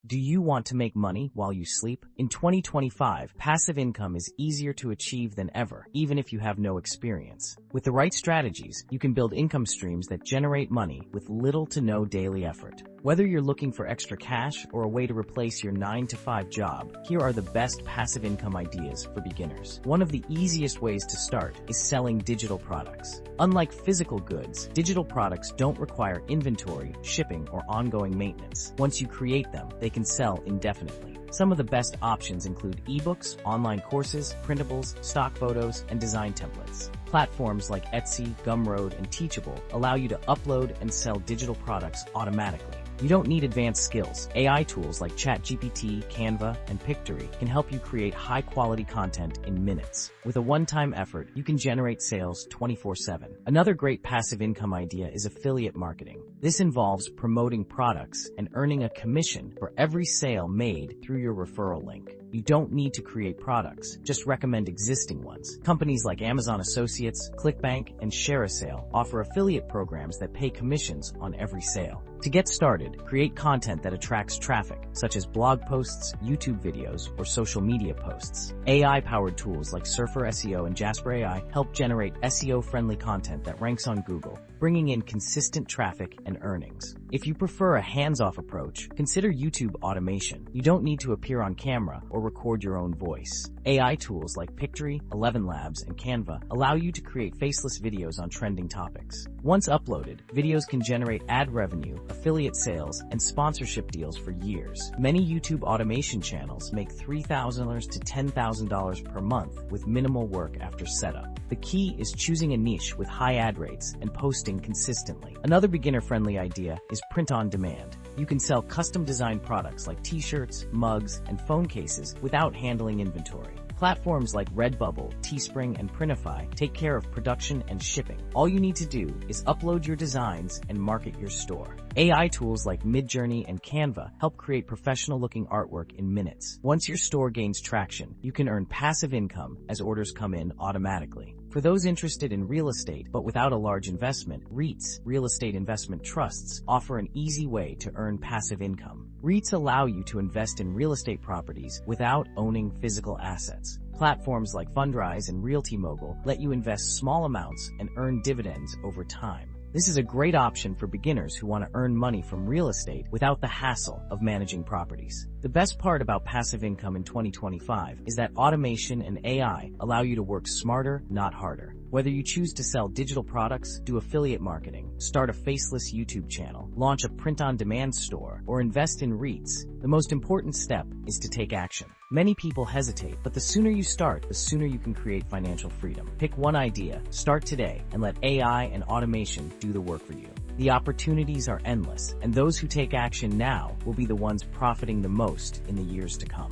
Do you want to make money while you sleep? In 2025, passive income is easier to achieve than ever, even if you have no experience. With the right strategies, you can build income streams that generate money with little to no daily effort. Whether you're looking for extra cash or a way to replace your 9-to-5 job, here are the best passive income ideas for beginners. One of the easiest ways to start is selling digital products. Unlike physical goods, digital products don't require inventory, shipping, or ongoing maintenance. Once you create them, they can sell indefinitely. Some of the best options include ebooks, online courses, printables, stock photos, and design templates. Platforms like Etsy, Gumroad, and Teachable allow you to upload and sell digital products automatically. You don't need advanced skills. AI tools like ChatGPT, Canva, and Pictory can help you create high-quality content in minutes. With a one-time effort, you can generate sales 24/7. Another great passive income idea is affiliate marketing. This involves promoting products and earning a commission for every sale made through your referral link. You don't need to create products, just recommend existing ones. Companies like Amazon Associates, ClickBank, and ShareASale offer affiliate programs that pay commissions on every sale. To get started, create content that attracts traffic, such as blog posts, YouTube videos, or social media posts. AI-powered tools like Surfer SEO and Jasper AI help generate SEO-friendly content that ranks on Google, bringing in consistent traffic and earnings. If you prefer a hands-off approach, consider YouTube automation. You don't need to appear on camera or record your own voice. AI tools like Pictory, ElevenLabs, and Canva allow you to create faceless videos on trending topics. Once uploaded, videos can generate ad revenue, affiliate sales, and sponsorship deals for years. Many YouTube automation channels make $3,000 to $10,000 per month with minimal work after setup. The key is choosing a niche with high ad rates and posting consistently. Another beginner-friendly idea is print on demand. You can sell custom-designed products like t-shirts, mugs, and phone cases without handling inventory. Platforms like Redbubble, Teespring, and Printify take care of production and shipping. All you need to do is upload your designs and market your store. AI tools like Midjourney and Canva help create professional-looking artwork in minutes. Once your store gains traction, you can earn passive income as orders come in automatically. For those interested in real estate but without a large investment, REITs, real estate investment trusts, offer an easy way to earn passive income. REITs allow you to invest in real estate properties without owning physical assets. Platforms like Fundrise and RealtyMogul let you invest small amounts and earn dividends over time. This is a great option for beginners who want to earn money from real estate without the hassle of managing properties. The best part about passive income in 2025 is that automation and AI allow you to work smarter, not harder. Whether you choose to sell digital products, do affiliate marketing, start a faceless YouTube channel, launch a print-on-demand store, or invest in REITs, the most important step is to take action. Many people hesitate, but the sooner you start, the sooner you can create financial freedom. Pick one idea, start today, and let AI and automation do the work for you. The opportunities are endless, and those who take action now will be the ones profiting the most in the years to come.